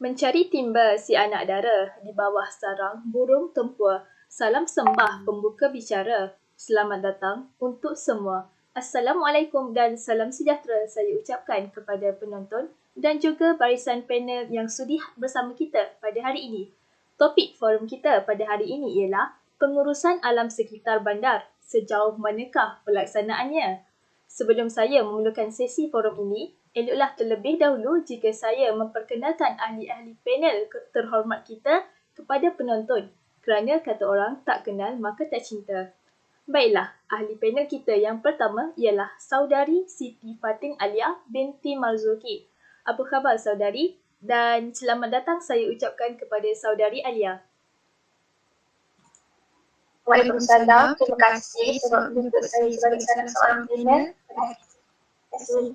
Mencari timba si anak dara di bawah sarang burung tempur. Salam sembah pembuka bicara. Selamat datang untuk semua. Assalamualaikum dan salam sejahtera saya ucapkan kepada penonton dan juga barisan panel yang sudi bersama kita pada hari ini. Topik forum kita pada hari ini ialah pengurusan alam sekitar bandar. Sejauh manakah pelaksanaannya? Sebelum saya memulakan sesi forum ini, eloklah terlebih dahulu jika saya memperkenalkan ahli-ahli panel terhormat kita kepada penonton. Kerana kata orang, tak kenal maka tak cinta. Baiklah, ahli panel kita yang pertama ialah Saudari Siti Fatin Alia binti Marzuki. Apa khabar saudari? Dan selamat datang saya ucapkan kepada Saudari Alia. Waalaikumsalam. Terima kasih sebab menyebut saya sebagai salah seorang panel. Terima kasih.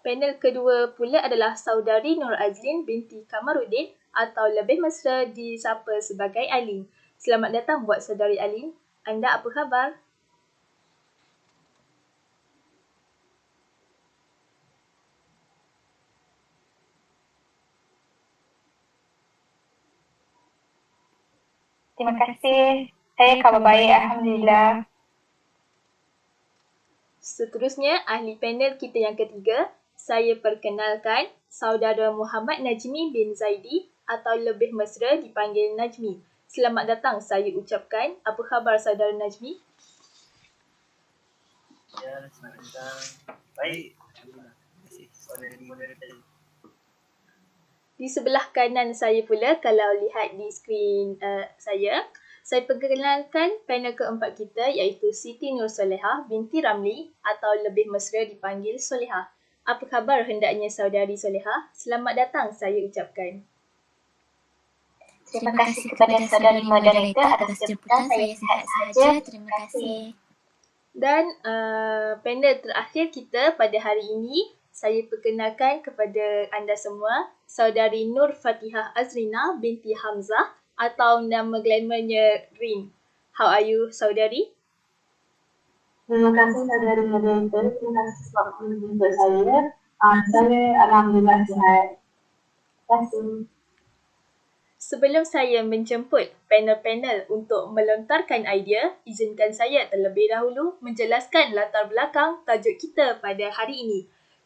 Panel kedua pula adalah Saudari Nur Azlin binti Kamarudin atau lebih mesra disapa sebagai Alin. Selamat datang buat Saudari Alin. Anda apa khabar? Terima kasih. Saya khabar baik, Alhamdulillah. Seterusnya, ahli panel kita yang ketiga, saya perkenalkan Saudara Muhammad Najmi bin Zaidi atau lebih mesra dipanggil Najmi. Selamat datang saya ucapkan. Apa khabar Saudara Najmi? Ya, selamat datang. Baik. Alhamdulillah. Terima kasih. Saudari moderator. Di sebelah kanan saya pula, kalau lihat di skrin saya perkenalkan panel keempat kita iaitu Siti Nur Solehah binti Ramli atau lebih mesra dipanggil Solehah. Apa khabar hendaknya Saudari Solehah? Selamat datang saya ucapkan. Terima kasih kepada saudari moderator atas jemputan. Saya sihat sahaja. Terima kasih. Dan panel terakhir kita pada hari ini, saya perkenalkan kepada anda semua Saudari Nur Fatihah Azrina binti Hamzah atau nama glamournya Rin. How are you, Saudari? Terima kasih saudari moderator. Terima kasih sebab menjemput saya. Saya alhamdulillah sihat. Terima kasih. Sebelum saya menjemput panel-panel untuk melontarkan idea, izinkan saya terlebih dahulu menjelaskan latar belakang tajuk kita pada hari ini.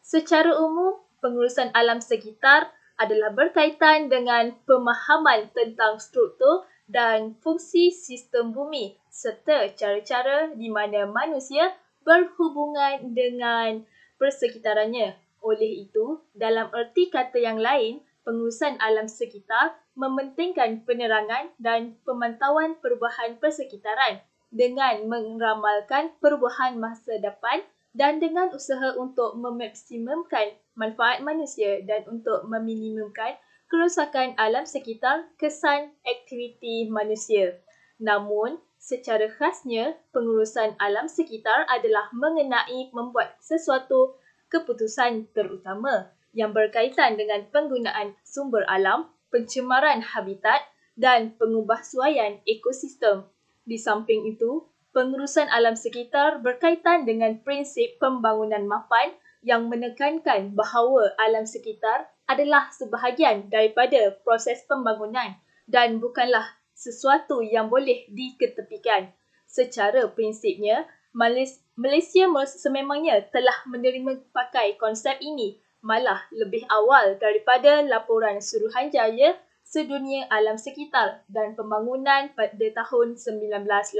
Secara umum, pengurusan alam sekitar adalah berkaitan dengan pemahaman tentang struktur dan fungsi sistem bumi serta cara-cara di mana manusia berhubungan dengan persekitarannya. Oleh itu, dalam erti kata yang lain, pengurusan alam sekitar mementingkan penerangan dan pemantauan perubahan persekitaran dengan meramalkan perubahan masa depan dan dengan usaha untuk memaksimumkan manfaat manusia dan untuk meminimumkan kerosakan alam sekitar kesan aktiviti manusia. Namun, secara khasnya, pengurusan alam sekitar adalah mengenai membuat sesuatu keputusan terutama yang berkaitan dengan penggunaan sumber alam, pencemaran habitat dan pengubahsuaian ekosistem. Di samping itu, pengurusan alam sekitar berkaitan dengan prinsip pembangunan mapan yang menekankan bahawa alam sekitar adalah sebahagian daripada proses pembangunan dan bukanlah sesuatu yang boleh diketepikan. Secara prinsipnya, Malaysia sememangnya telah menerima pakai konsep ini malah lebih awal daripada laporan Suruhanjaya Sedunia Alam Sekitar dan Pembangunan pada tahun 1987.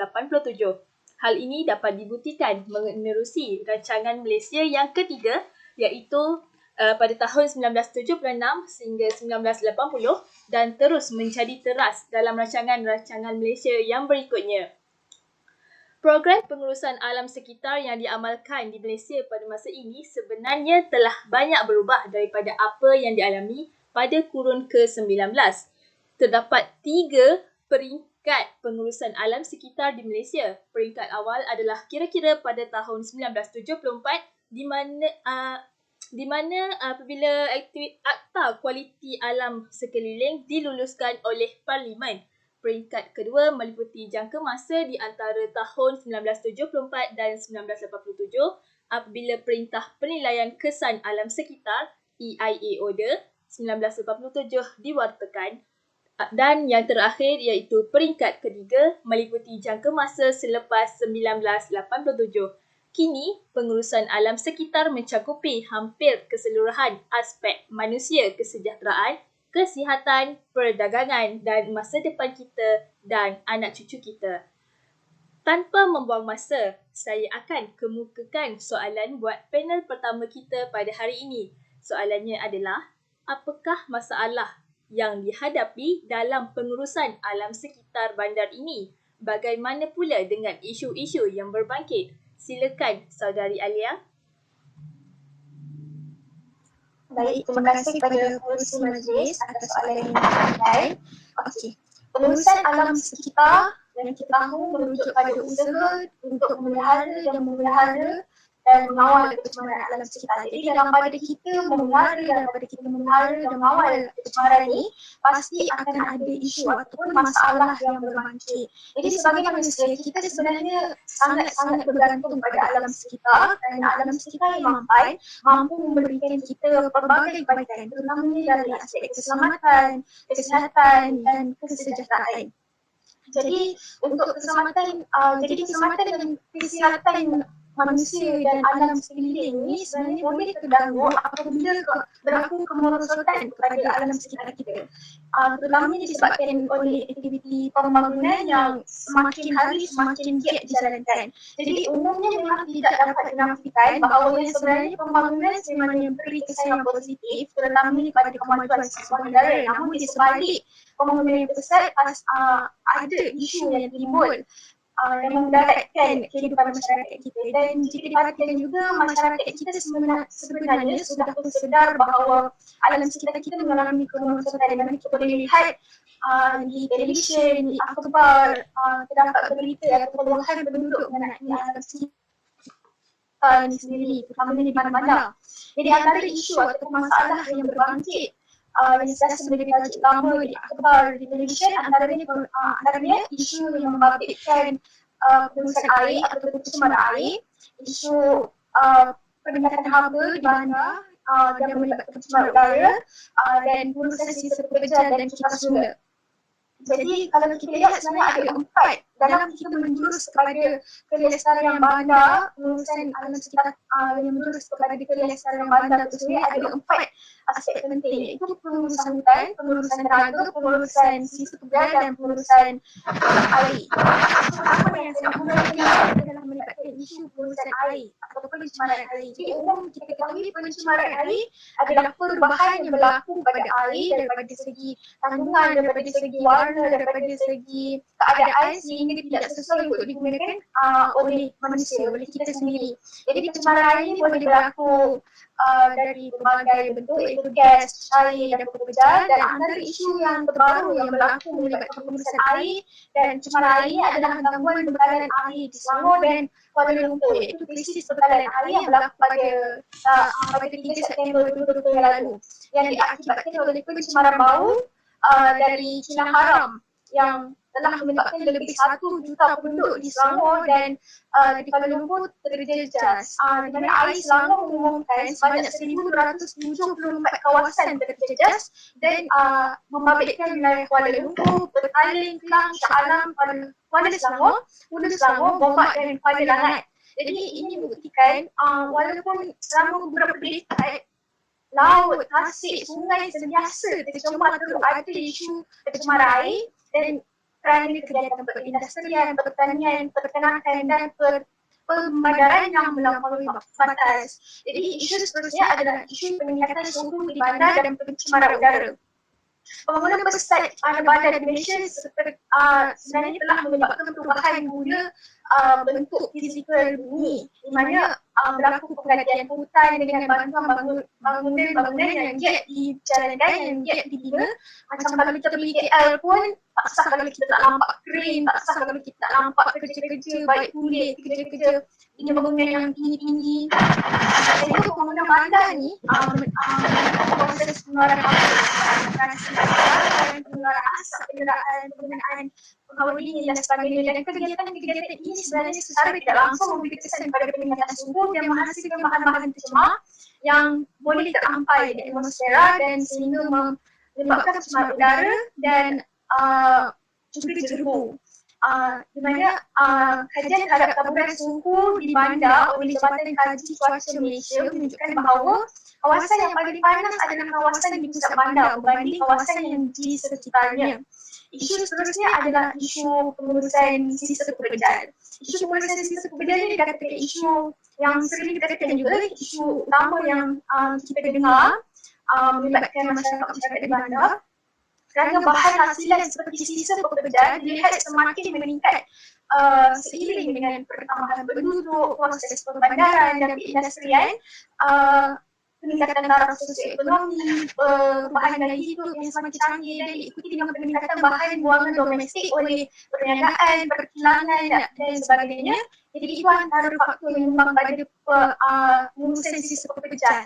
Hal ini dapat dibuktikan menerusi rancangan Malaysia yang ketiga iaitu pada tahun 1976 sehingga 1980 dan terus menjadi teras dalam rancangan-rancangan Malaysia yang berikutnya. Program pengurusan alam sekitar yang diamalkan di Malaysia pada masa ini sebenarnya telah banyak berubah daripada apa yang dialami pada kurun ke-19. Terdapat 3 peringkat pengurusan alam sekitar di Malaysia. Peringkat awal adalah kira-kira pada tahun 1974 di mana apabila Akta Kualiti Alam Sekeliling diluluskan oleh Parlimen. Peringkat kedua meliputi jangka masa di antara tahun 1974 dan 1987 apabila Perintah Penilaian Kesan Alam Sekitar EIA Order 1987 diwartakan. Dan yang terakhir iaitu peringkat ketiga meliputi jangka masa selepas 1987. Kini, pengurusan alam sekitar mencakupi hampir keseluruhan aspek manusia, kesejahteraan, kesihatan, perdagangan dan masa depan kita dan anak cucu kita. Tanpa membuang masa, saya akan kemukakan soalan buat panel pertama kita pada hari ini. Soalannya adalah, apakah masalah yang dihadapi dalam pengurusan alam sekitar bandar ini? Bagaimana pula dengan isu-isu yang berbangkit? Silakan Saudari Alia. Baik, terima kasih kepada pengurusi majlis atas soalan yang disampaikan. Okey, pengurusan alam sekitar yang kita tahu merujuk pada usaha untuk memelihara dan memelihara dan mengawal pencemaran alam sekitar. Jadi dalam pada kita memelihara, daripada kita memelihara dan mengawal pencemaran ini, pasti akan ada isu ataupun masalah yang berbangkit. Jadi sebagai manusia, kita sebenarnya sangat-sangat bergantung pada alam sekitar kerana alam sekitar yang mampu memberikan kita pelbagai kebaikan, terutamanya dari aspek keselamatan, kesihatan dan kesejahteraan. Jadi untuk keselamatan dan kesihatan manusia dan alam sekeliling ini sebenarnya boleh terganggu apabila berlaku kemerosotan kepada alam sekitar kita. Terutamanya disebabkan oleh aktiviti pembangunan yang semakin hari semakin giat dijalankan. Jadi umumnya memang tidak dapat dinafikan bahawa yang sebenarnya pembangunan sebenarnya beri kesan yang positif terutamanya kepada kemajuan sebuah negara. Namun di sebalik pembangunan yang besar ada isu yang timbul yang mendaratkan kehidupan masyarakat kita. Dan jika diperhatikan juga, masyarakat kita sebenarnya sudah pun sedar bahawa alam sekitar kita mengalami kemerosotan. Dan kita boleh lihat di televisyen, di akhbar, terdapat berita atau keluhan penduduk mengenai alam sekitar ini sendiri, terutamanya di mana-mana. Jadi antara isu atau masalah yang berbangkit yang sentiasa menjadi tajuk utama di akhbar, di televisyen, antaranya isu yang membabitkan pengurusan air atau pencemaran air, isu peningkatan haba di bandar dan melibatkan pencemaran udara dan pengurusan sisa pekerja dan kipas sungai. Jadi kalau kita lihat sebenarnya ada empat dalam kita menjurus kepada kelestarian bandar, pengurusan alam sekitar yang menjurus kepada kelestarian bandar itu sebenarnya ada empat aspek penting, iaitu pengurusan hutan, pengurusan tenaga, pengurusan sisa pekerja dan pengurusan air. Apa yang saya maksudkan adalah melibatkan isu pengurusan air ataupun pencemaran air. Jadi umum kita ketahui pencemaran air adalah perubahan yang berlaku pada air daripada segi kandungan, daripada segi warna, daripada segi keadaan sehingga tidak sesuai untuk digunakan oleh manusia, oleh kita sendiri. Jadi pencemaran air ini boleh berlaku dari berbagai bentuk, iaitu gas, air dan pekerja. Dan antara isu yang terbaru yang berlaku melibatkan pengurusan air dan pencemaran air ini adalah gangguan bekalan air di Selangor dan Kuala Lumpur, iaitu krisis bekalan air yang berlaku pada 3 September 2020 yang lalu, yang diakibatkan oleh pencemaran bau dari Cina Haram yang telah menyebabkan lebih 1 juta penduduk di Selangor dan di Kuala Lumpur terjejas. Di mana air Selangor mengumumkan sebanyak 1,274 kawasan terjejas dan membabitkan wilayah Kuala Lumpur, Petaling, Kelang, Shah Alam, Kuala Selangor, Hulu Selangor, Gombak dan Kuala Langat. Jadi ini membuktikan walaupun Selangor beberapa dekat laut, tasik, sungai sentiasa tercemar terus ada isu pencemaran air dan kerana kegiatan perindustrian, pertanian, peternakan dan pemadaran yang melampaui batas. Jadi isu seterusnya adalah isu peningkatan suhu di bandar dan pencemaran udara. Pembangunan pesat bandar di Malaysia sebenarnya telah menyebabkan perubahan guna bentuk fizikal bumi, di mana berlaku penggantian hutan dengan bantuan bangunan yang giat dijalankan, yang giat dibina. Macam kalau kita pergi KL pun, tak sah kalau kita tak nampak crane, tak sah kalau kita tak nampak kerja-kerja baik kulit, kerja-kerja ini bangunan yang tinggi-tinggi. Jadi pembangunan bandar ni proses pengeluaran pengeluaran asap kenderaan, penggunaan pengawal dingin dan sebagainya. Dan kegiatan-kegiatan ini sebenarnya secara tidak langsung memberi kesan pada peningkatan suhu dan menghasilkan bahan-bahan tercemar yang boleh terampai di atmosfera dan sehingga menyebabkan pencemaran udara dan juga jerbu. Di mana kajian terhadap taburan suhu di bandar oleh Jabatan Kaji Cuaca Malaysia menunjukkan bahawa kawasan yang paling panas adalah kawasan di pusat bandar berbanding kawasan yang di sekitarnya. Isu seterusnya adalah isu pengurusan sistem pekerjaan. Isu pengurusan sistem pekerjaan ini dikatakan isu yang sering dikatakan juga isu utama yang kita dengar melibatkan masyarakat di bandar. Kerana bahan hasilan seperti sistem pekerjaan dilihat semakin meningkat seiring dengan pertambahan penduduk, proses perbandaran dan perindustrian, peningkatan taraf sosioekonomi, perubahan gaya hidup yang semakin canggih dan diikuti dengan peningkatan bahan buangan domestik oleh perniagaan, perkilangan dan sebagainya. Jadi itu antara faktor yang menyumbang pada pengurusan sistem pekerjaan.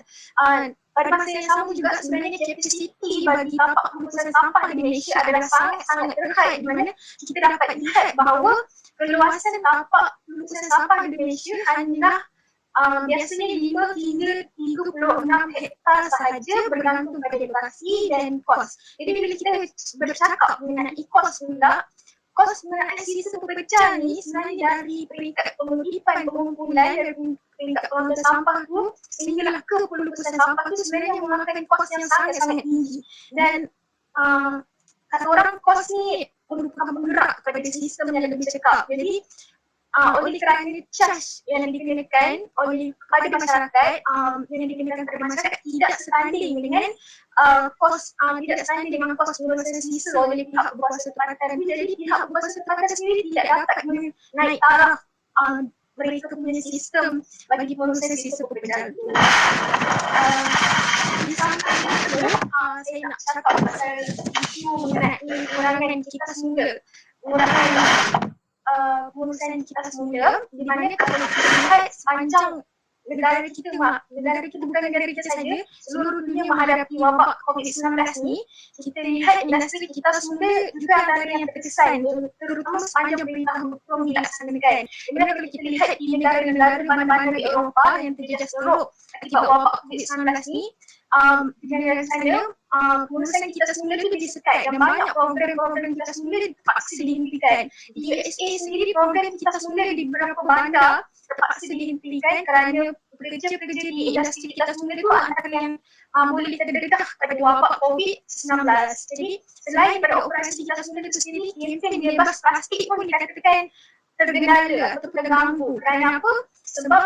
Pada masa yang sama juga sebenarnya kapasiti bagi tapak pengurusan sampah di Malaysia adalah sangat-sangat terhad, di mana kita dapat lihat bahawa keluasan tapak pengurusan sampah di Malaysia hanyalah biasanya 5 hingga 36 hektar sahaja bergantung pada lokasi dan kos. Jadi bila kita bercakap mengenai kos pula, kos mengenai sistem pekerjaan ni sebenarnya dari peringkat penguripan, pengumpulan dan peringkat pengambilan sampah tu sehinggalah ke pelurusan sampah tu sebenarnya memakan kos yang sangat-sangat tinggi. Dan kata orang kos ni merupakan penggerak kepada sistem yang lebih cekap. Jadi oleh kerana charge yang dikenakan oleh kepada masyarakat, yang dikenakan kepada masyarakat tidak sebanding dengan kos, tidak sebanding dengan kos pengurusan sisa oleh pihak berkuasa tempatan. Jadi pihak berkuasa tempatan sendiri tidak dapat menaik taraf mereka punya sistem bagi pengurusan sisa pekerjaan itu. Di samping itu, saya nak cakap pasal isu mengenai pengurangan kita semula, pengurusan kita semula, di mana kalau kita lihat sepanjang negara kita bukan negara kita saja, seluruh dunia menghadapi wabak COVID-19 ni, kita lihat industri kita semula juga antara yang terkesan, terutama sepanjang perintah hukum dilaksanakan. Dimana kalau kita lihat di negara-negara mana-mana di Eropah yang terjejas teruk akibat wabak COVID-19 ni, di negara sana, pengurusan kita semula itu disekat dan banyak program-program kita semula terpaksa dihentikan. Di USA sendiri program kita semula di beberapa bandar terpaksa dihentikan kerana pekerja-pekerja di industri kita semula itu antara yang boleh terdedah pada wabak COVID-19. Jadi selain pada operasi kita semula itu sendiri, kempen bebas plastik pun dikatakan tergendala atau terganggu. Kerana apa? Sebab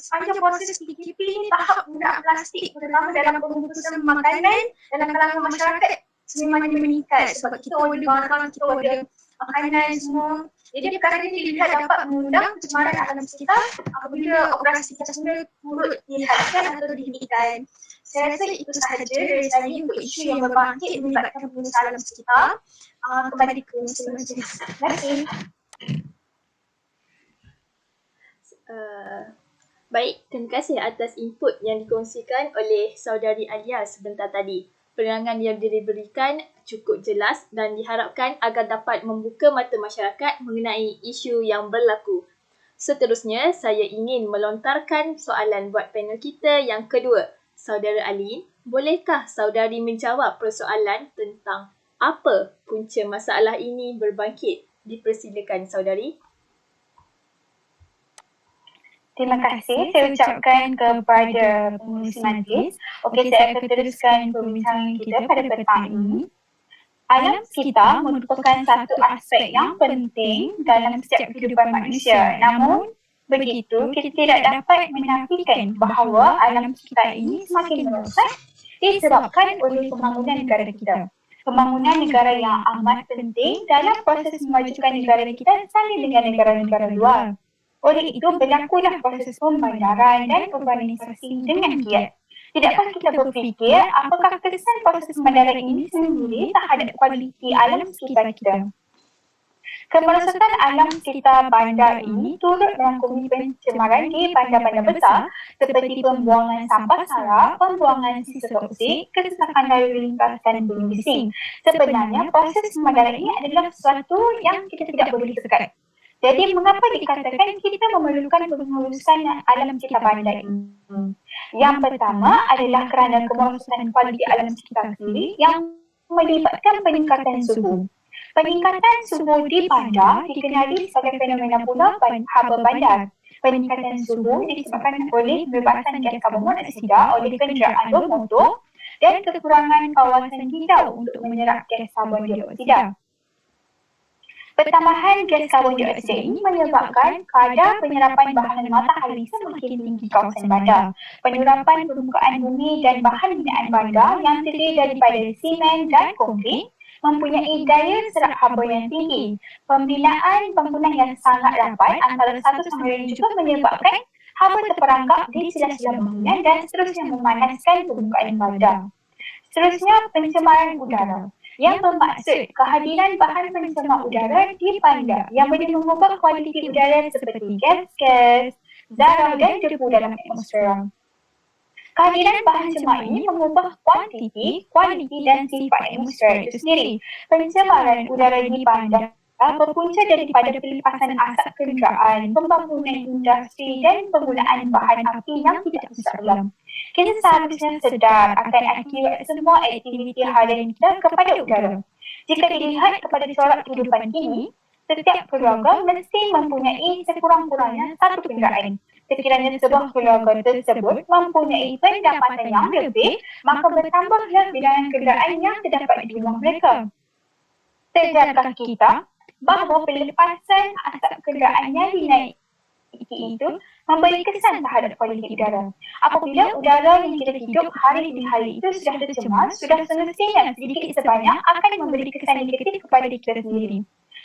sepanjang proses PKP ini tahap penggunaan plastik terutama dalam pembungkusan makanan dalam kalangan masyarakat semakin meningkat sebab kita order barang, kita order makanan semua. Jadi perkara ini dilihat dapat mengundang pencemaran alam sekitar apabila operasi kita semula turut dihadkan atau dihentikan. Saya rasa itu sahaja dari saya untuk isu yang berbangkit melibatkan pengurusan alam sekitar. Kembali ke unsur majlis. Terima kasih. Baik, terima kasih atas input yang dikongsikan oleh Saudari Alia sebentar tadi. Penerangan yang diberikan cukup jelas dan diharapkan agar dapat membuka mata masyarakat mengenai isu yang berlaku. Seterusnya, saya ingin melontarkan soalan buat panel kita yang kedua. Saudara Alin, bolehkah saudari menjawab persoalan tentang apa punca masalah ini berbangkit? Dipersilakan saudari. Terima kasih saya ucapkan kepada pengurusi majlis. Okey, saya akan teruskan perbincangan kita pada petang ini. Alam sekitar merupakan satu aspek yang penting dalam setiap kehidupan manusia. Namun, begitu kita tidak dapat menafikan bahawa alam sekitar ini semakin merosak disebabkan oleh pembangunan negara kita. Pembangunan negara yang amat penting dalam proses memajukan negara kita sama dengan negara-negara luar. Oleh itu, berlakulah proses pembandaran dan urbanisasi dengan giat. Tidakkah kita berfikir apakah kesan proses pembandaran ini sendiri terhadap kualiti alam sekitar kita? Kemerosakan alam sekitar bandar ini turut merangkumi pencemaran di bandar-bandar besar seperti pembuangan sampah sara, pembuangan sisa toksik, kesesakan lalu lintas dan bunyi bising. Sebenarnya, proses pembandaran ini adalah sesuatu yang kita tidak boleh sekat. Jadi, mengapa dikatakan kita memerlukan pengurusan alam sekitar bandar ini? Yang pertama adalah kerana kemerosotan kualiti alam sekitar sendiri yang melibatkan peningkatan suhu. Peningkatan suhu di bandar dikenali sebagai fenomena pula haba bandar. Peningkatan suhu disebabkan oleh pembebasan gas karbon monoksida oleh kenderaan bermotor dan kekurangan kawasan hijau untuk menyerap gas karbon dioksida. Pertambahan gas karbon dioksida ini menyebabkan kadar penyerapan bahan matahari semakin tinggi di kawasan bandar. Penyerapan permukaan bumi dan bahan binaan bandar yang terdiri daripada simen dan konkrit mempunyai daya serap haba yang tinggi. Pembinaan bangunan yang sangat rapat antara satu sama lain juga menyebabkan haba terperangkap di sela-sela bangunan dan seterusnya memanaskan permukaan bandar. Seterusnya, pencemaran udara yang bermaksud kehadiran bahan pencemar udara di bandar yang boleh mengubah kualiti udara seperti gas-gas, zarau dan debu dalam atmosfer. Kehadiran bahan cemar ini mengubah kuantiti, kualiti dan sifat atmosfer itu sendiri. Pencemaran udara di bandar berpunca daripada pelepasan asap kenderaan, pembangunan industri dan penggunaan bahan api yang tidak bersalam. Kita seharusnya sedar akan akibat semua aktiviti harian kita kepada udara. Jika dilihat kepada corak kehidupan kini, setiap keluarga mesti mempunyai sekurang-kurangnya satu kenderaan. Sekiranya sebuah keluarga tersebut mempunyai pendapatan yang lebih, maka bertambahlah bilangan kenderaan yang terdapat di rumah mereka. Sedarkah kita bahawa pelepasan asap kenderaan yang dinaiki itu memberi kesan terhadap kualiti udara. Apabila udara yang kita hidup hari demi hari itu sudah tercemar, sudah semestinya sedikit sebanyak akan memberi kesan negatif kepada kita sendiri.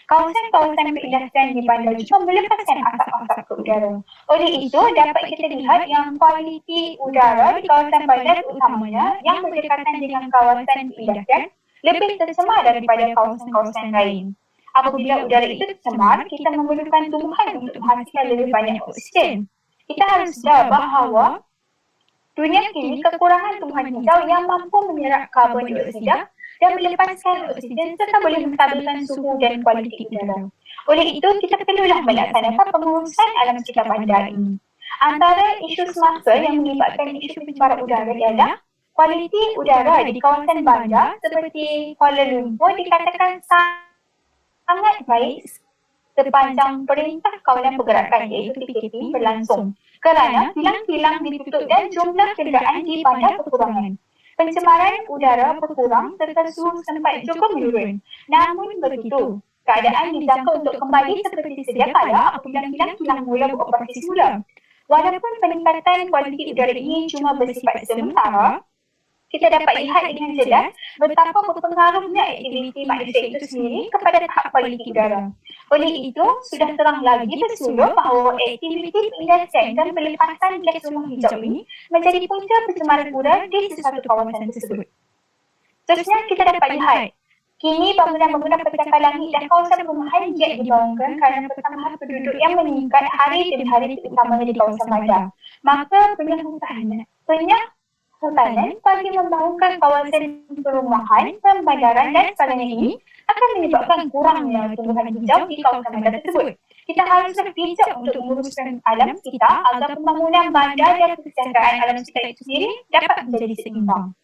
Kawasan-kawasan perindustrian di bandar juga melepaskan asap-asap ke udara. Oleh itu, dapat kita lihat yang kualiti udara di kawasan bandar utamanya yang berdekatan dengan kawasan perindustrian lebih tercemar daripada kawasan-kawasan lain. Apabila udara itu tercemar, kita memerlukan tumbuhan untuk menghasilkan lebih banyak oksigen. Kita harus sedar bahawa dunia kini kekurangan tumbuhan hijau yang mampu menyerap karbon dioksida dan melepaskan oksigen serta boleh menstabilkan suhu dan kualiti udara. Oleh itu, kita perlulah melaksanakan pengurusan alam sekitar bandar ini. Antara isu semasa yang melibatkan isu pencemaran udara ialah kualiti udara di kawasan bandar seperti Kuala Lumpur dikatakan sangat baik sepanjang Perintah Kawalan Pergerakan iaitu PKP berlangsung kerana kilang-kilang ditutup dan jumlah kenderaan di bandar berkurangan. Pencemaran udara berkurang serta suhu sempat cukup menurun. Namun begitu, keadaan dijangka untuk kembali seperti sedia kala apabila kilang-kilang mula beroperasi semula. Walaupun peningkatan kualiti udara ini cuma bersifat sementara, kita dapat lihat dengan jelas betapa berpengaruhnya aktiviti manusia itu sendiri kepada tahap kualiti udara. Oleh itu, sudah terang lagi bersuluh bahawa aktiviti perindustrian dan pelepasan gas rumah hijau ini menjadi punca pencemaran udara di sesuatu kawasan tersebut. Seterusnya, kita dapat lihat kini bangunan-bangunan pencakar langit dan kawasan perumahan giat dibangunkan kerana pertambahan penduduk yang meningkat hari demi hari terutamanya di kawasan bandar. Maka penyahutanan bagi membangunkan kawasan perumahan, pembandaran dan sebagainya ini akan menyebabkan kurangnya tumbuhan hijau di kawasan bandar tersebut. Kita haruslah bijak untuk menguruskan alam sekitar agar pembangunan bandar dan kesejahteraan alam sekitar itu sendiri dapat menjadi seimbang.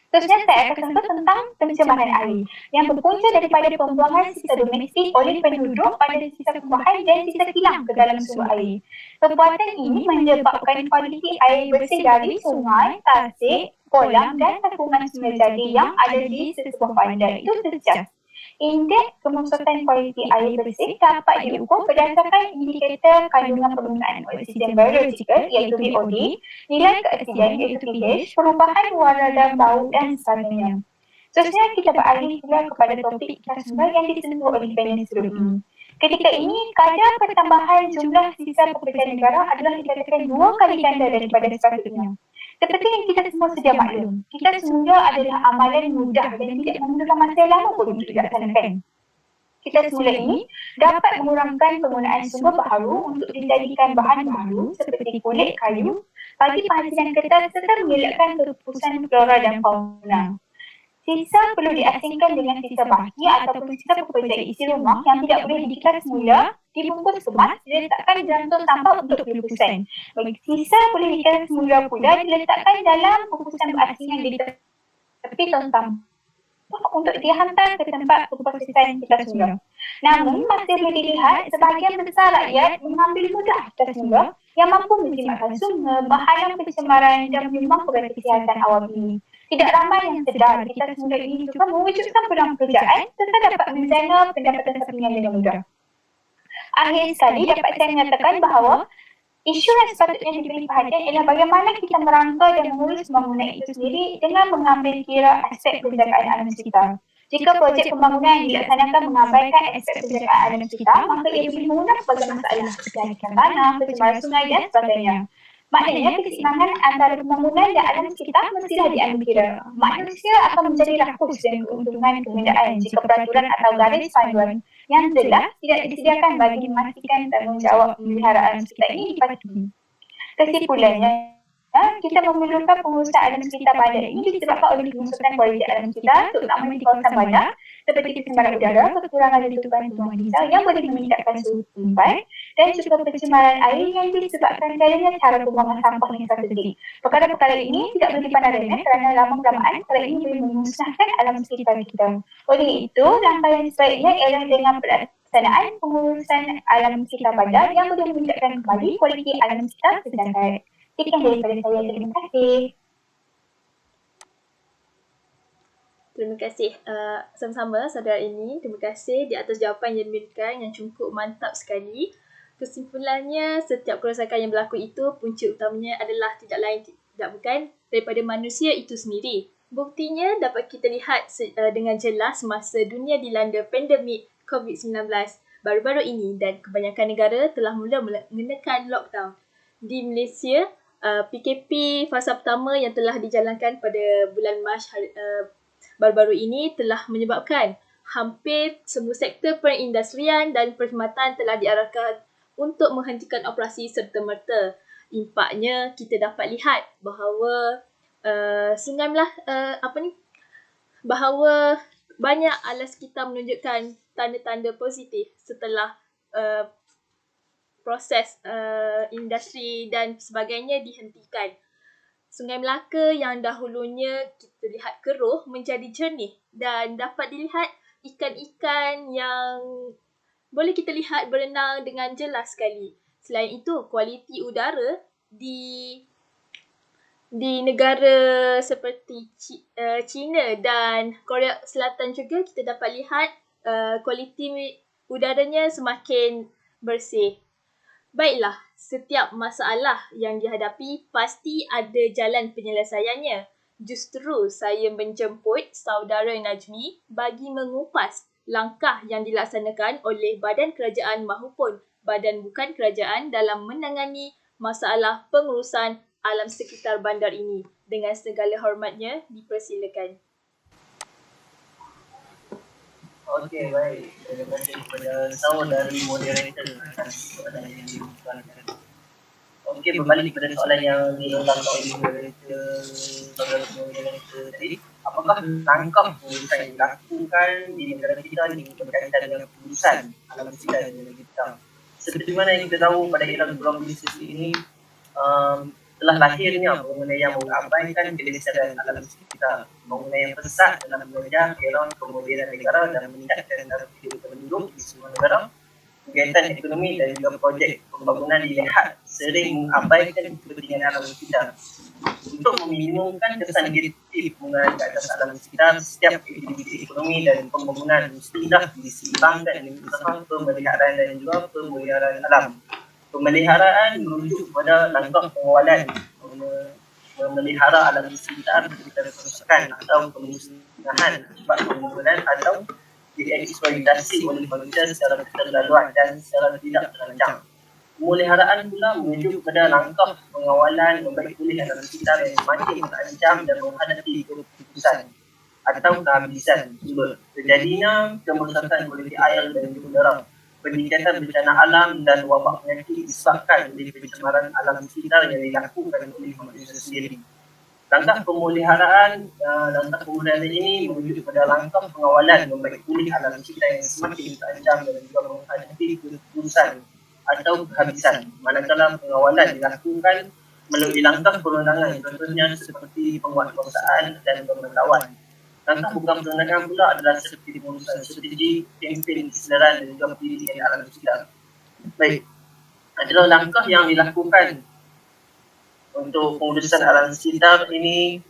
Seterusnya saya akan sentuh tentang pencemaran air yang berpunca daripada pembuangan sisa domestik oleh penduduk pada sisa pembuangan dan sisa kilang ke dalam sumber air. Perbuatan ini menyebabkan kualiti air bersih dari sungai, tasik, kolam dan tapungan sungai jadi yang ada di sesebuah bandar itu terjejas. Indeks kemerosotan kualiti air bersih dapat diukur berdasarkan indikator kandungan penggunaan oksigen biologikal iaitu BOD, nilai keasian iaitu pH, perubahan warna dan bau dan sebagainya. Seterusnya kita beralih pula kepada topik kita semua yang disentuh oleh panel sebelum ini. Ketika ini, kadar pertambahan jumlah sisa pekerjaan negara adalah dikatakan 2 kali ganda daripada sepatutnya. Seperti yang kita semua sedia maklum, kita semula adalah amalan mudah dan tidak memerlukan masa lama pun untuk dilaksanakan. Kita semula ini dapat mengurangkan penggunaan sumber baharu untuk dijadikan bahan baharu seperti kulit kayu bagi penghasilan kertas serta mengelakkan keputusan flora dan fauna. Sisa perlu diasingkan dengan sisa baki ataupun sisa pekerja isi rumah yang tidak boleh dikelas semula dibungkus kemas, diletakkan dalam tong sampah untuk pelupusan. Bagi sisa pelihikan semula pula diletakkan dalam bungkusan berasing yang di tepi tong sampah untuk dihantar ke tempat pemprosesan kertas semula. Namun, masih boleh dilihat sebahagian besar rakyat mengambil mudah kertas semula yang mampu menjimatkan sungai, menghalang pencemaran dan menyumbang kesihatan awam ini. Tidak ramai yang sedar kertas semula ini juga mewujudkan peluang pekerjaan serta dapat menjana pendapatan sampingan dengan mudah. Akhir sekali, dapat saya menyatakan bahawa isu yang sepatutnya diberi perhatian ialah bagaimana kita merangka dan mengurus pembangunan itu sendiri dengan mengambil kira aspek penjagaan alam sekitar. Jika projek pembangunan yang dilaksanakan mengabaikan aspek penjagaan alam sekitar, maka ia boleh mengundang pelbagai masalah seperti halikan tanah, pencemaran sungai dan sebagainya. Maknanya, keseimbangan antara pembangunan dan alam sekitar mestilah diambil kira. Manusia akan menjadi rakus dengan keuntungan kemudahan jika peraturan atau garis panduan yang jelas tidak disediakan bagi memastikan tanggungjawab memelihara alam sekitar ini dipatuhi. Kesimpulannya, kita memerlukan pengurusan alam sekitar bandar ini disebabkan oleh pengurusan kualiti alam sekitar, terutama di kawasan bandar, seperti pencemaran udara, kekurangan letupan tumbuhan liar yang boleh meningkatkan suhu tempat, dan juga pencemaran air yang disebabkan adanya cara pembuangan sampah yang strategik. Perkara-perkara ini tidak boleh dipandang remeh kerana lama-kelamaan perkara ini boleh memusnahkan alam sekitar kita. Oleh itu, rangkaian sebaiknya ialah dengan pelaksanaan pengurusan alam sekitar bandar yang boleh meningkatkan kembali kualiti alam sekitar sejagat. Sekian daripada saya. Terima kasih. Terima kasih sama-sama saudara ini. Terima kasih di atas jawapan yang diberikan yang cukup mantap sekali. Kesimpulannya, setiap kerosakan yang berlaku itu punca utamanya adalah tidak lain tidak bukan daripada manusia itu sendiri. Buktinya dapat kita lihat dengan jelas semasa dunia dilanda pandemik COVID-19 baru-baru ini dan kebanyakan negara telah mula mengenakan lockdown. Di Malaysia, PKP fasa pertama yang telah dijalankan pada bulan Mac baru-baru ini telah menyebabkan hampir semua sektor perindustrian dan perkhidmatan telah diarahkan untuk menghentikan operasi serta-merta. Impaknya kita dapat lihat bahawa bahawa banyak alas kita menunjukkan tanda-tanda positif setelah proses industri dan sebagainya dihentikan. Sungai Melaka yang dahulunya kita lihat keruh menjadi jernih dan dapat dilihat ikan-ikan yang boleh kita lihat berenang dengan jelas sekali. Selain itu, kualiti udara di negara seperti China dan Korea Selatan juga kita dapat lihat kualiti udaranya semakin bersih. Baiklah, setiap masalah yang dihadapi pasti ada jalan penyelesaiannya. Justru saya menjemput saudara Najmi bagi mengupas langkah yang dilaksanakan oleh badan kerajaan maupun badan bukan kerajaan dalam menangani masalah pengurusan alam sekitar bandar ini. Dengan segala hormatnya, dipersilakan. Okey, baik. Terima kasih kepada saudari moderator atas soalan yang diucapkan. Okey, berbalik kepada soalan yang dilontarkan oleh saudara moderator tadi. Apakah langkah pengurusan yang dilakukan di negara kita ini berkaitan dengan pengurusan alam sekitar di negara kita? Seperti mana yang kita tahu pada era globalisasi ini, telah lahirnya bangunan yang mengabaikan kelestarian alam sekitar, bangunan yang pesat dalam mengejar era kemodenan negara dan meningkatkan taraf hidup penduduk di semua negara. Kegiatan ekonomi dan juga projek pembangunan dilihat sering mengabaikan kepentingan alam sekitar. Untuk meminimumkan kesan negatif mengenai atas alam sekitar, setiap aktiviti ekonomi dan pembangunan mestilah diseimbangkan dengan usaha pemeliharaan dan juga pemeliharaan alam. Pemeliharaan merujuk pada langkah pengawalan memelihara alam sekitar daripada kerosakan atau pemusnahan akibat pembangunan atau dieksploitasi oleh manusia secara keterlaluan dan secara tidak terancang. Pemeliharaan pula merujuk pada langkah pengawalan membaik pulih alam sekitar yang semakin terancam dan menghadapi keputusan atau kehabisan sumber. Terjadinya kemerosakan kualiti air dan udara, peningkatan bencana alam dan wabak penyakit disebabkan oleh pencemaran alam sekitar yang dilakukan oleh manusia sendiri. Langkah pemeliharaan ini merujuk pada langkah pengawalan membaik pulih alam kita yang semakin terancam dan juga menghadapi keputusan atau kehabisan. Manakala pengawalan dilakukan melalui langkah perundangan, contohnya seperti penguatkuasaan dan pemantauan. Langkah bukan perundangan pula adalah seperti pengurusan strategi, kempen, kesedaran dan juga pendidikan alam sekitar. Baik, adalah langkah yang dilakukan untuk pengurusan alam sekitar ini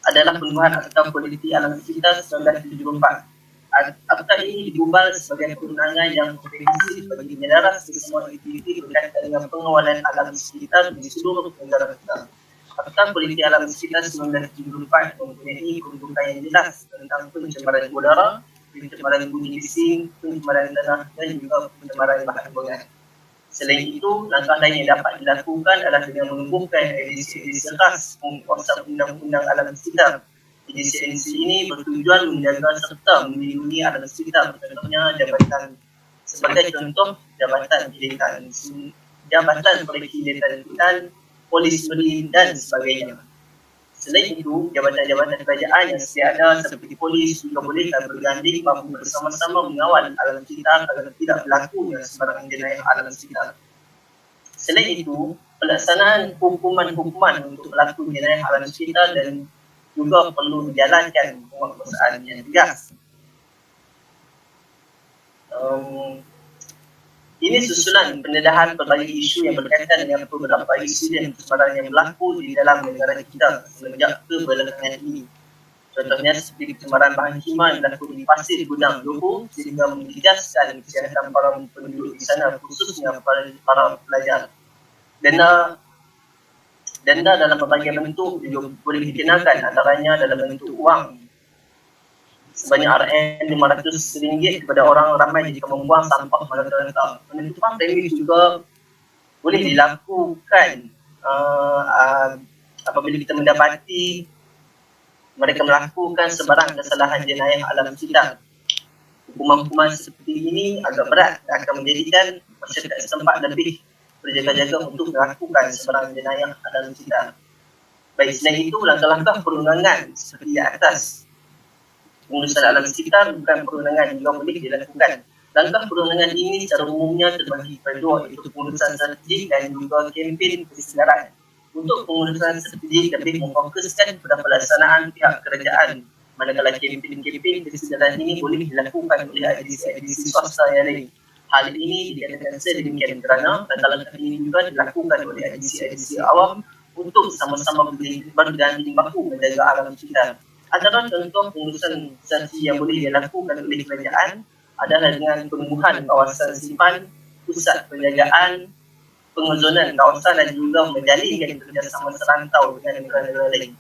adalah perubahan atau kualiti alam sekitar 1974. Apakah ini digumbal sebagai perundangan yang komprehensif bagi menyelaraskan semua aktiviti berkaitan dengan pengawalan alam sekitar di seluruh negara kita. Apakah kualiti alam sekitar 1974 mempunyai kedudukan yang jelas tentang pencemaran udara, pencemaran bumi bising, pencemaran tanah dan juga pencemaran bahan bangunan. Selain itu, langkah lain yang dapat dilakukan adalah dengan menumbuhkan edisi-edisi khas penguasa undang-undang alam sekitar. Edisi-edisi ini bertujuan menjaga serta melindungi alam sekitar, contohnya sebagai contoh jabatan perkhidmatan hutan, polis marine dan sebagainya. Selain itu, jabatan-jabatan kerajaan yang sedia ada seperti polis juga boleh berganding mampu bersama-sama mengawal alam sekitar agar tidak berlaku sebarang jenayah alam sekitar. Selain itu, pelaksanaan hukuman-hukuman untuk pelaku jenayah alam sekitar dan juga perlu dijalankan penguatkuasaan yang tegas. Ini susulan pendedahan berbagai isu yang berkaitan dengan beberapa isu dan persoalan yang berlaku di dalam negara kita semenjak kebelakangan ini. Contohnya seperti pencemaran bahan kimia yang berlaku di Pasir Gudang Johor sehingga menjejaskan kesihatan para penduduk di sana, khususnya para pelajar. Denda dalam berbagai bentuk juga boleh dikenakan, antaranya dalam bentuk wang sebanyak RM500 kepada orang ramai jika membuang sampah merata-rata. Penutupan premis juga boleh dilakukan apabila kita mendapati mereka melakukan sebarang kesalahan jenayah alam sekitar. Hukuman-hukuman seperti ini agak berat dan akan menjadikan masyarakat setempat lebih berjaga-jaga untuk melakukan sebarang jenayah alam sekitar. Baik, selain itu, langkah-langkah perundangan seperti di atas pengurusan alam sekitar bukan perundangan juga boleh dilakukan. Langkah perundangan ini secara umumnya terbagi pada dua, iaitu pengurusan strategik dan juga kempen kesedaran. Untuk pengurusan strategik lebih memfokuskan pada pelaksanaan pihak kerajaan, manakala kempen kesedaran ini boleh dilakukan oleh edisi swasta yang lain. Hal ini dikatakan sedemikian kerana langkah-langkah ini juga dilakukan oleh edisi awam untuk sama-sama berganding bahu menjaga alam sekitar. Antara contoh pengurusan strategi yang boleh dilakukan oleh kerajaan adalah dengan penumbuhan kawasan simpan, pusat penjagaan, pengezonan kawasan dan juga menjalinkan kerjasama serantau dengan negara-negara lain.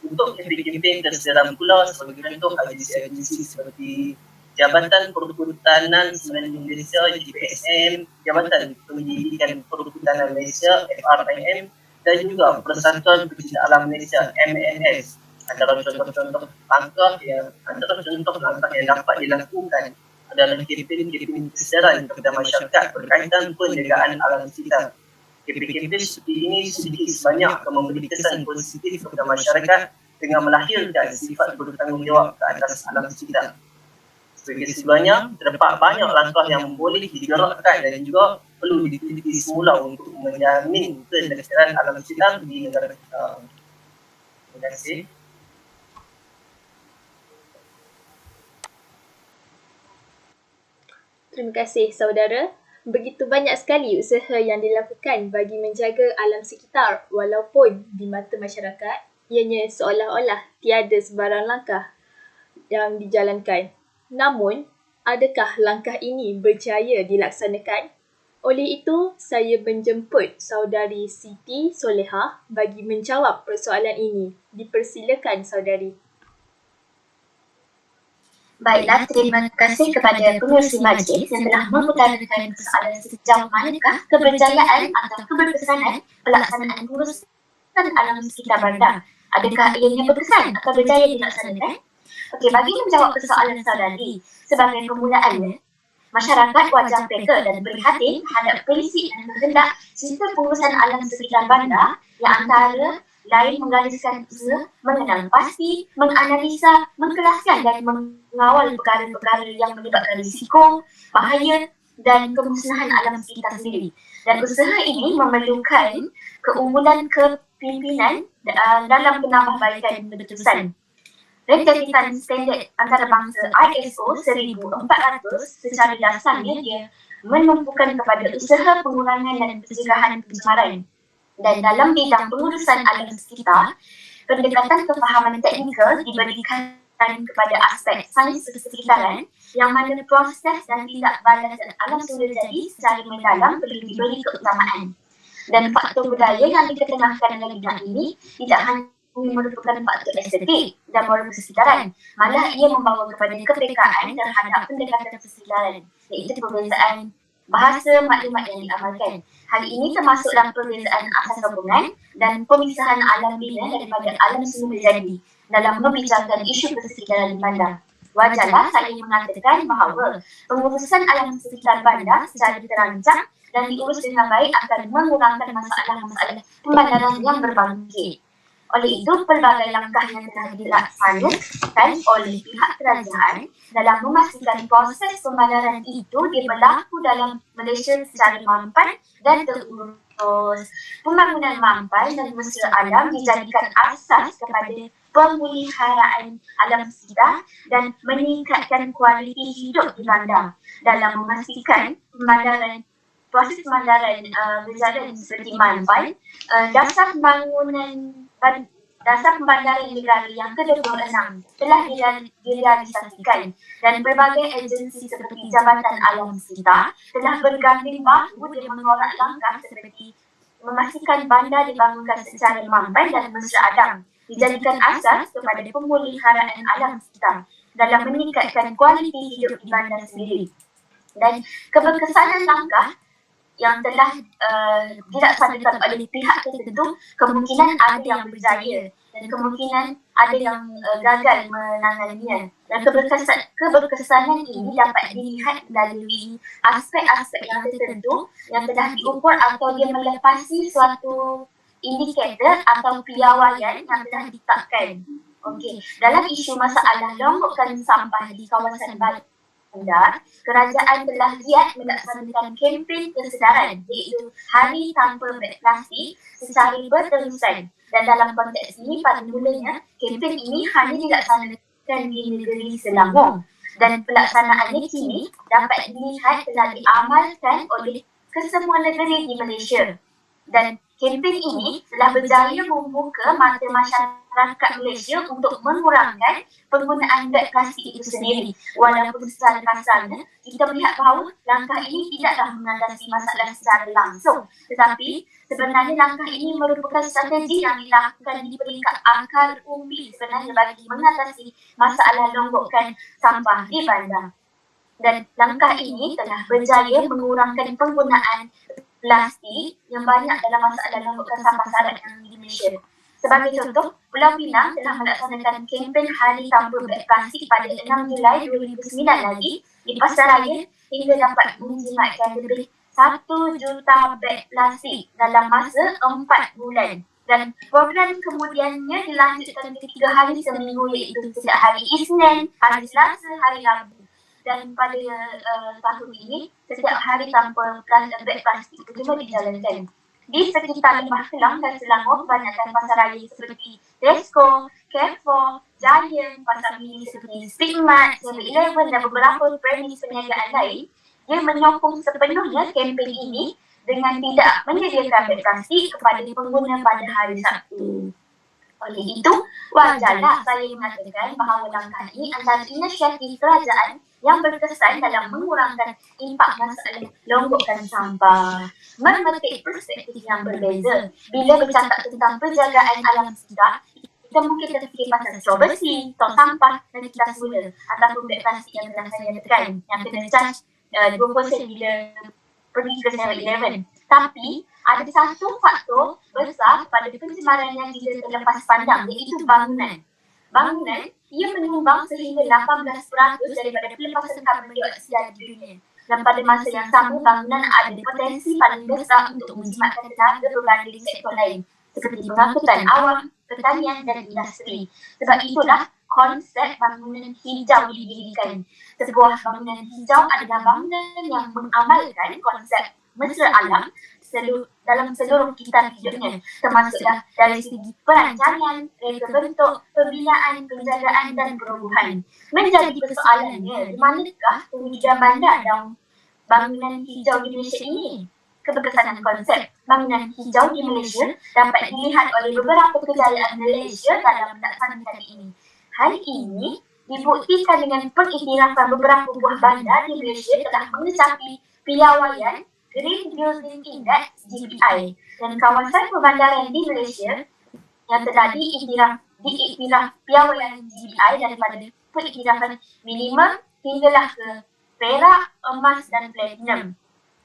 Untuk kempen kesedaran pula, sebagai contoh agensi seperti Jabatan Perhutanan Semenanjung Malaysia JPSM, Jabatan Pendidikan Perhutanan Malaysia FRIM dan juga Persatuan Pencinta Alam Malaysia MNS. Antara contoh-contoh langkah yang dapat dilakukan adalah kempen kesedaran kepada masyarakat berkaitan penjagaan alam sekitar. Kempen seperti ini sedikit sebanyak akan memberi kesan positif kepada masyarakat dengan melahirkan sifat bertanggungjawab ke atas alam sekitar. Sebagai kesimpulannya, terdapat banyak langkah yang boleh digerakkan dan juga perlu diteliti semula untuk menjamin kelestarian alam sekitar di negara kita. Terima kasih. Terima kasih saudara. Begitu banyak sekali usaha yang dilakukan bagi menjaga alam sekitar walaupun di mata masyarakat ianya seolah-olah tiada sebarang langkah yang dijalankan. Namun, adakah langkah ini berjaya dilaksanakan? Oleh itu, saya menjemput saudari Siti Solehah bagi menjawab persoalan ini. Dipersilakan saudari. Baiklah, terima kasih kepada pengurusi majlis yang telah mengutarakan persoalan sejauh manakah keberjayaan atau keberkesanan pelaksanaan pengurusan alam sekitar bandar. Adakah ianya berkesan atau berjaya dilaksanakan? Okey, bagi menjawab persoalan saudari, sebagai permulaannya, masyarakat wajar peka dan prihatin terhadap prinsip dan kehendak sistem pengurusan alam sekitar bandar yang antara lain menggariskan usaha, mengenal pasti, menganalisa, mengkelaskan dan mengawal perkara-perkara yang menyebabkan risiko, bahaya dan kemusnahan alam sekitar sendiri. Dan usaha ini memerlukan keunggulan kepimpinan dalam penambahbaikan berterusan. Rentetan standard antarabangsa ISO 1400 secara dasarnya dia menumpukan kepada usaha pengurangan dan pencegahan pencemaran. Dan dalam bidang pengurusan alam sekitar, pendekatan kefahaman teknikal diberikan kepada aspek sains persekitaran yang mana proses dan tindak balasan alam semula jadi secara mendalam perlu diberi keutamaan. Dan faktor budaya yang diketenangkan dalam bidang ini tidak hanya merupakan faktor estetik dan moral persekitaran, malah ia membawa kepada kepekaan terhadap pendekatan persekitaran, iaitu perbezaan bahasa maklumat yang diamalkan. Hal ini termasuk dalam perbezaan asas rombongan dan pemisahan alam bina daripada alam semula jadi dalam membicarakan isu persekitaran di bandar. Wajarlah saya mengatakan bahawa pengurusan alam sekitar bandar secara terancang dan diurus dengan baik akan mengurangkan masalah-masalah pembandaran yang berbangkit. Oleh itu, pelbagai langkah yang telah dilaksanakan oleh pihak kerajaan dalam memastikan proses pembandaran itu berlaku dalam Malaysia secara mampan dan terurus. Pembangunan mampan dan mesra alam dijadikan asas kepada pemeliharaan alam sekitar dan meningkatkan kualiti hidup di bandar dalam memastikan proses pemandaran berjalan seperti mampan. Dasar pembandaran negara yang ke-26 telah direalisasikan dan berbagai agensi seperti Jabatan Alam Sekitar telah berganding bahu dengan mengorak langkah seperti memastikan bandar dibangunkan secara mampan dan mesra alam, dijadikan asas kepada pemeliharaan alam sekitar dalam meningkatkan kualiti hidup di bandar sendiri. Dan keberkesanan langkah yang telah dilaksanakan oleh pihak tertentu kemungkinan ada yang berjaya dan kemungkinan ada yang gagal menanganinya. Dan keberkesanan ini dapat dilihat melalui aspek-aspek yang tertentu yang telah diukur atau dia melepasi suatu indikator atau piawaian yang telah ditetapkan. Okey, dalam isu masalah longgokan sampah di kawasan bandar, kerajaan telah giat melaksanakan kempen kesedaran iaitu Hari Tanpa Beg Plastik secara berterusan. Dan dalam konteks ini, pada mulanya, kempen ini hanya dilaksanakan di negeri Selangor dan pelaksanaannya kini dapat dilihat telah diamalkan oleh kesemua negeri di Malaysia. Dan kempen ini telah berjaya membuka mata masyarakat Malaysia untuk mengurangkan penggunaan beg plastik itu sendiri. Walaupun secara kasarnya, kita melihat bahawa langkah ini tidaklah mengatasi masalah secara langsung. Tetapi sebenarnya langkah ini merupakan strategi yang dilakukan di peringkat akar umbi sebenarnya bagi mengatasi masalah longgokan sampah di bandar. Dan langkah ini telah berjaya mengurangkan penggunaan plastik yang banyak dalam masalah longgokan sampah sarat yang di Malaysia. Sebagai contoh, Pulau Pinang telah melaksanakan kempen Hari Tanpa Beg Plastik pada 6 Julai 2009 lagi di Pasaraya hingga dapat menjimatkan lebih 1 juta beg plastik dalam masa 4 bulan. Dan program kemudiannya dilanjutkan ke 3 hari seminggu iaitu setiap hari Isnin, hari Selasa, hari Rabu. Dan pada tahun ini, setiap hari tanpa beg plastik itu juga dijalankan. Di sekitar Lembah Kelang dan Selangor, kebanyakan pasaraya seperti Tesco, Carrefour, Giant, pasar mini seperti Speedmart, 7-Eleven dan beberapa premis perniagaan lain, dia menyokong sepenuhnya kempen ini dengan tidak menyediakan beg plastik kepada pengguna pada hari Sabtu. Oleh itu, wajarlah saya mengatakan bahawa langkah ini antara inisiatif kerajaan yang berkesan dalam mengurangkan impak masalah longgokan sampah. Memetik perspektif yang berbeza. Bila bercakap tentang penjagaan alam sekitar, kita mungkin terfikir pasal straw bersih, tong sampah dan kita semula ataupun beg plastik yang telah saya nyatakan yang kena charge 20% bila pergi ke 7-Eleven. Tapi ada satu faktor besar pada pencemaran yang kita terlepas pandang iaitu bangunan. Bangunan, ia menyumbang sehingga 18% daripada pelepasan karbon dioksida di dunia. Dan pada masa yang sama, bangunan ada potensi paling besar untuk menjimatkan tenaga berbanding sektor lain. seperti pengangkutan awam, pertanian dan industri. Sebab itulah konsep bangunan hijau didirikan. Sebuah bangunan hijau adalah bangunan yang mengamalkan konsep mesra alam dalam seluruh kitab hidupnya, termasuklah dari segi perancangan, reka bentuk, pembinaan, penjagaan dan perubahan. Menjadi persoalannya, di manakah kewujudan bandar dan bangunan hijau di Malaysia ini? Keberkesanan konsep bangunan hijau di Malaysia dapat dilihat oleh beberapa kejayaan Malaysia dalam melaksanakan ini. Hari ini dibuktikan dengan pengiktirafan beberapa buah bandar di Malaysia telah mengecapi piawaian Green Building Index GBI, dan kawasan perbandaran di Malaysia yang telah diiktiraf piawaian GBI daripada pengiktirafan minimum hinggalah ke perak, emas dan platinum.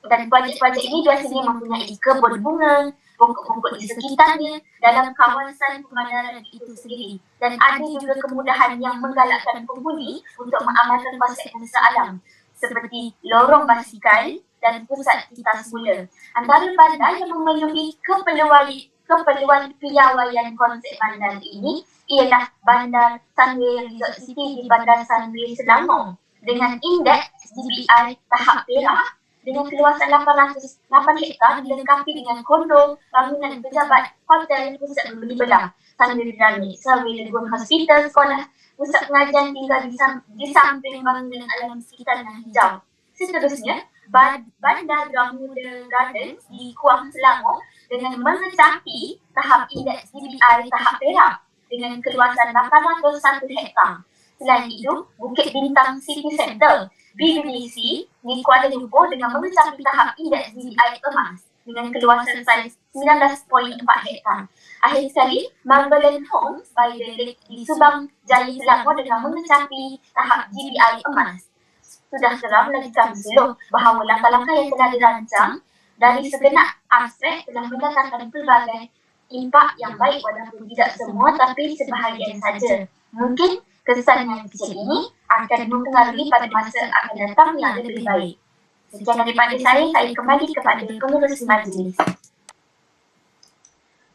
Dan projek-projek ini biasanya mempunyai kebun bunga, pokok-pokok di sekitarnya dalam kawasan perbandaran itu sendiri. Dan ada juga kemudahan yang menggalakkan penghuni untuk mengamalkan konsep mesra alam seperti lorong basikal dan pusat kita semula. Antara bandar yang memenuhi keperluan piawaian konsep bandar ini ialah Bandar Sunway Resort City di Bandar Sunway Selangor dengan indeks GBI tahap perak dengan keluasan 8 hektar dilengkapi dengan kondo, bangunan pejabat, hotel, pusat membeli belah, Sunway Pyramid, Sunway Lagoon Hospital, sekolah, pusat pengajian tinggal di samping bangunan alam sekitar yang hijau. Seterusnya, Bandar Gamuda Gardens di Kuang Selangor dengan mengecapi tahap indeks GBI tahap perak dengan keluasan 801 hektar. Selain itu, Bukit Bintang City Centre BBDC di Kuala Lumpur dengan mengecapi tahap indeks GBI emas dengan keluasan saiz 19.4 hektar. Akhir sekali, Manggalan Homes by the Lake di Subang Jaya Selangor dengan mengecapi tahap GBI emas. Sudah geram lagi kami selalu bahawa langkah-langkah yang telah dirancang dari segenap aspek telah mendatangkan pelbagai impak yang baik walaupun tidak semua tapi sebahagian saja. Mungkin kesan yang kecil ini akan mempengaruhi pada masa akan datang yang lebih baik. Sekian daripada saya kembali kepada pengurus majlis.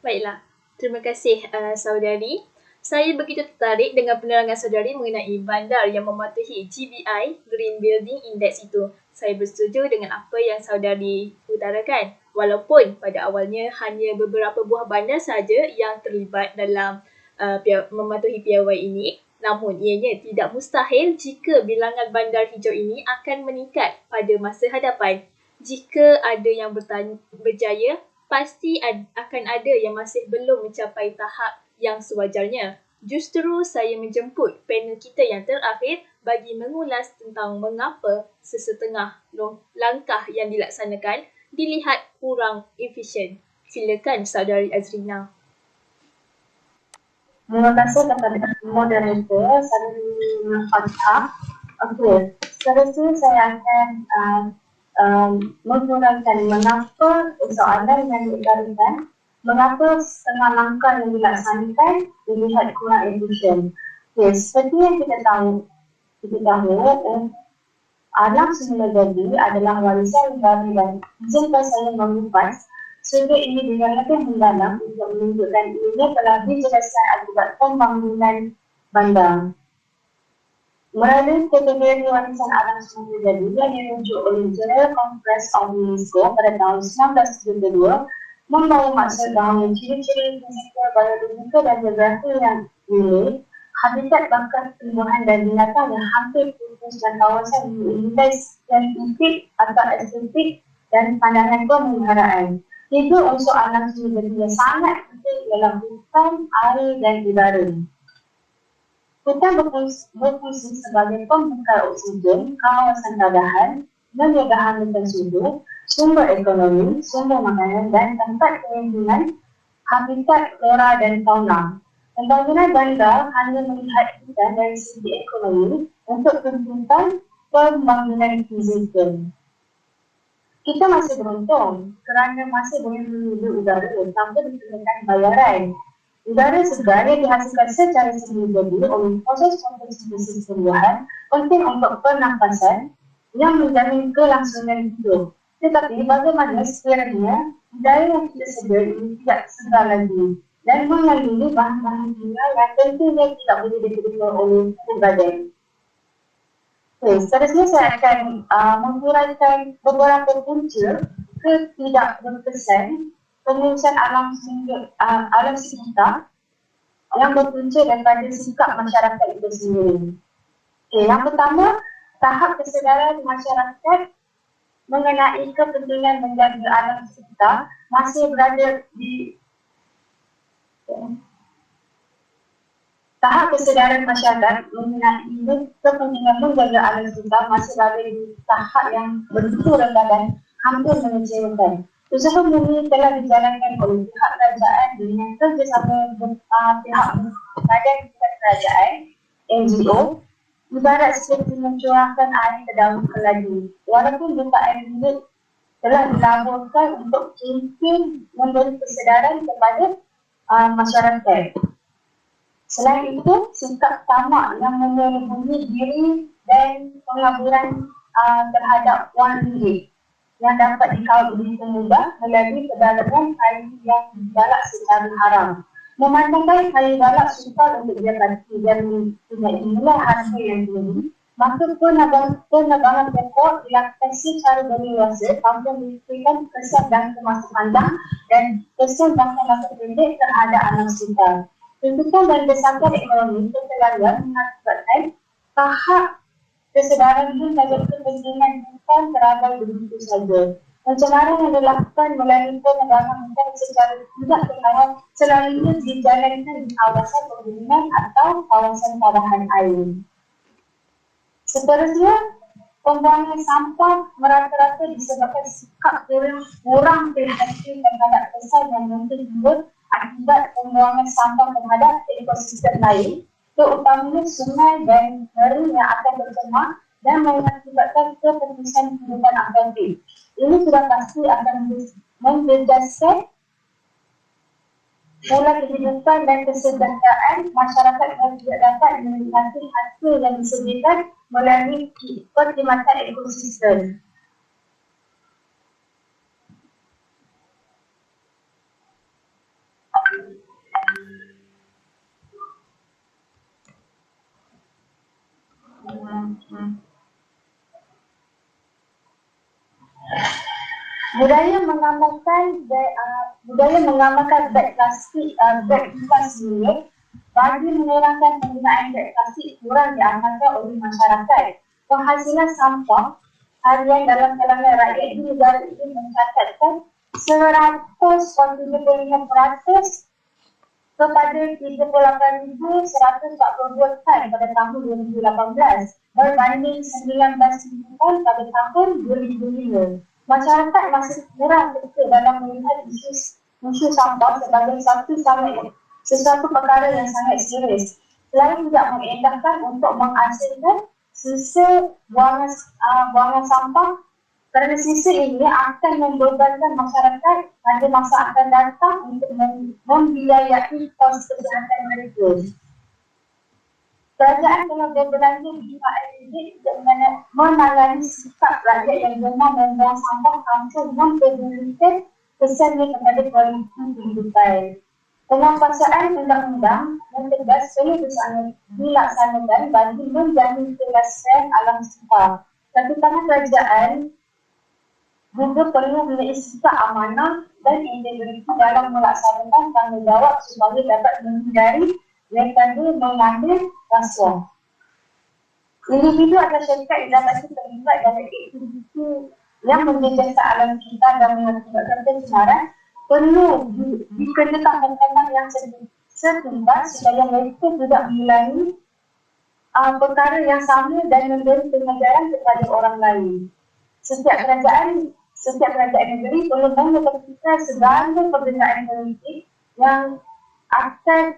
Baiklah, terima kasih saudari. Saya begitu tertarik dengan penerangan saudari mengenai bandar yang mematuhi GBI, Green Building Index itu. Saya bersetuju dengan apa yang saudari utarakan. Walaupun pada awalnya hanya beberapa buah bandar saja yang terlibat dalam mematuhi piawai ini, namun ianya tidak mustahil jika bilangan bandar hijau ini akan meningkat pada masa hadapan. Jika ada yang berjaya, pasti akan ada yang masih belum mencapai tahap yang sewajarnya. Justru saya menjemput panel kita yang terakhir bagi mengulas tentang mengapa sesetengah langkah yang dilaksanakan dilihat kurang efisien. Silakan saudari Azrina. Terima kasih kepada moderator, saudari Fatha. Okey, seterusnya saya akan mengurangkan mengapa soalan yang diutarakan, mengapa setengah langkah yang dilaksanakan dilihat kurang efisien. Okay, seperti yang kita tahu, alam semula jadi adalah warisan negara dan izinkan saya mengupas sehingga ini dengan lebih mendalam untuk menunjukkan ini telah dijelaskan akibat pembangunan bandar. Melalui kategori warisan alam semula jadi yang dirujuk oleh General Conference of UNESCO pada tahun 1972 membawa maksud bahawa ciri-ciri fizikal, biologikal dan geografi yang unik, habitat bakar tumbuhan dan binatang yang hampir putus dan kawasan nilai saintifik atau estetik dan pandangan pemeliharaan. Tiga unsur alam semula yang sangat penting dalam hutan, air dan udara. Hutan berfungsi sebagai pembekal oksigen, kawasan dadahan, menjaga hambatan suhu, sumber ekonomi, sumber makanan dan tempat perlindungan habitat flora dan fauna. Pembangunan bandar hanya melihat kita dari segi ekonomi untuk tuntutan pembangunan fizikal. Kita masih beruntung kerana masih boleh menuju udara tanpa dikenakan bayaran. Udara segar yang dihasilkan secara sendiri oleh proses fotosintesa tumbuhan penting untuk pernafasan yang menjamin kelangsungan hidup. Tetapi bagaimana sekiranya budaya yang kita sedia ini tidak segar lagi dan mengalami bahan-bahan kimia yang tentunya tidak boleh diterima oleh tubuh badan. Seterusnya saya akan menguraikan beberapa punca ketidak berkesan pengurusan alam sekitar yang berpunca daripada sikap masyarakat itu sendiri. Yang pertama, tahap kesedaran masyarakat mengenai kepentingan menjaga alam sekitar masih berada di tahap kesedaran masyarakat mengenai kepentingan menjaga alam sekitar masih berada di tahap yang begitu rendah dan hampir mengecewakan. Usaha ini telah dijalankan oleh pihak kerajaan dengan kerjasama pihak badan kerajaan, NGO, ibarat seperti mencurahkan air ke dalam keladi. Walaupun jutaan ini telah dilaporkan untuk kempen memberi kesedaran kepada masyarakat. Selain itu, sikap tamak yang menyelubungi diri dan pengaburan terhadap wang ringgit yang dapat dikawal begitu mudah melalui perdagangan kayu yang digalak secara haram. Memandangkan kayu galak sukar untuk diabadi dan mempunyai nilai harga yang tinggi, maka penebangan pokok dilakukan secara berlebihan tanpa memberikan kesan dan masa panjang dan kesan jangka pendek terhadap alam sekitar. Tuntutan dan desakan ekonomi tertelanjang mengakibatkan tahap kesedaran ini menjadi kepentingan bukan terabal begitu saja. Pencemaran yang dilakukan melalui penebangan hutan secara tidak terkawal selalunya dijalankan di kawasan pegunungan atau kawasan padahan air. Seterusnya, pembuangan sampah merata-rata disebabkan sikap kurang prihatin terhadap kesan yang mungkin timbul akibat pembuangan sampah terhadap ekosistem lain, terutamanya sungai dan negeri yang akan bercemar dan mengakibatkan keputusan kehidupan aktif. Ini sudah pasti akan menjejaskan pola kehidupan dan kesejahteraan masyarakat yang tidak dapat menikmati hasil yang disediakan melalui perkhidmatan ekosistem. Budaya mengamalkan beg plastik beg lipas minyak bagi menurunkan penggunaan beg plastik kurang diamalkan oleh masyarakat. Penghasilan sampah harian dalam kalangan rakyat di negara ini mencatatkan 145% kepada 38,142 tan pada tahun 2018 berbanding 19,000 tan pada tahun 2005. Masyarakat masih kurang peka dalam melihat isu sampah sebagai sesuatu perkara yang sangat serius. Selain tidak mengendahkan untuk menghasilkan sisa buangan sampah, kerana sisa ini akan membebankan masyarakat pada masa akan datang untuk membiayai kos kesihatan mereka. Kerajaan telah berbelanja RM5 untuk menangani sikap rakyat yang gemar membuang sampah tanpa mempedulikan kesannya kepada kualiti kehidupan. Pengawasan undang-undang yang tegas perlu dilaksanakan bagi menjamin kelestarian alam sekitar. Cakupan kerajaan juga perlu memiliki sikap amanah dan integriti dalam melaksanakan tanggungjawab supaya dapat menghindari metode mengambil rasuah. Individu atau syarikat yang dapat terlibat dalam aktiviti yang menjejaskan alam sekitar dan mengakibatkan pencemaran perlu dikenakan hukuman yang setuntas supaya mereka tidak mengulangi perkara yang sama dan memberi pengajaran kepada orang lain. Setiap kerajaan negeri perlu memperhatikan segala perbezaan politik yang ada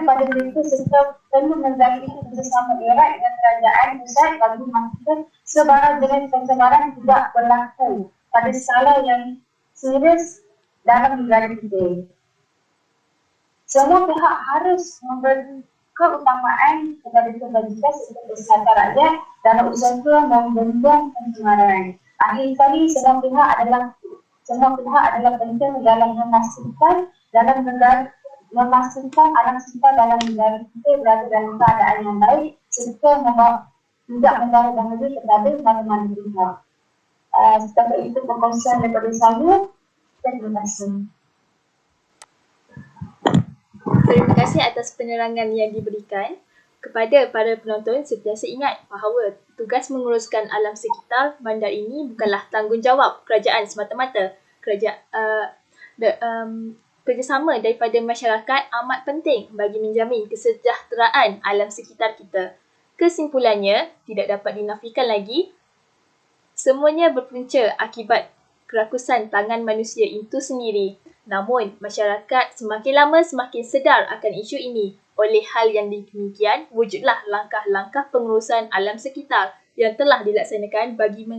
pada mereka serta perlu menjalin kerjasama erat dengan kerajaan pusat bagi memastikan sebarang jenis pencemaran tidak berlaku pada skala yang serius dalam negara kita. Semua pihak harus memberi keutamaan kepada kebajikan serta kesihatan rakyat dalam usaha membendung pencemaran. Akhir sekali, semua pihak adalah penting dalam memastikan alam sekitar dalam negara kita berada dalam keadaan yang baik serta tidak membawa bahaya kepada mana-mana pihak. Setakat itu perkongsian daripada saya. Terima kasih. Terima kasih atas penerangan yang diberikan. Kepada para penonton, sentiasa ingat bahawa tugas menguruskan alam sekitar bandar ini bukanlah tanggungjawab kerajaan semata-mata. Kerjasama daripada masyarakat amat penting bagi menjamin kesejahteraan alam sekitar kita. Kesimpulannya, tidak dapat dinafikan lagi, semuanya berpunca akibat kerakusan tangan manusia itu sendiri. Namun, masyarakat semakin lama semakin sedar akan isu ini. Oleh hal yang demikian, wujudlah langkah-langkah pengurusan alam sekitar yang telah dilaksanakan bagi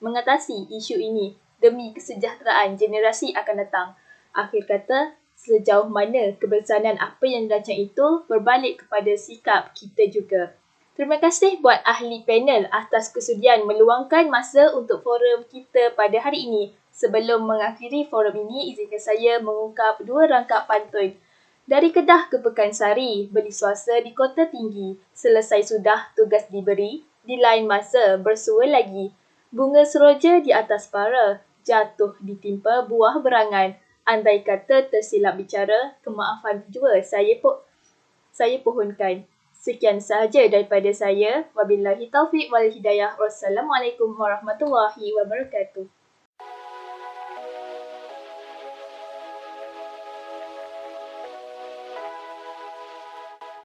mengatasi isu ini demi kesejahteraan generasi akan datang. Akhir kata, sejauh mana kebersamaan apa yang dirancang itu berbalik kepada sikap kita juga. Terima kasih buat ahli panel atas kesudian meluangkan masa untuk forum kita pada hari ini. Sebelum mengakhiri forum ini, izinkan saya mengungkap 2 rangkap pantun. Dari Kedah ke Pekansari, beli suasa di Kota Tinggi. Selesai sudah tugas diberi, di lain masa bersua lagi. Bunga seroja di atas para, jatuh ditimpa buah berangan. Andai kata tersilap bicara, kemaafan jua saya pohonkan. Sekian sahaja daripada saya. Wabillahi taufiq wal hidayah. Wassalamualaikum warahmatullahi wabarakatuh.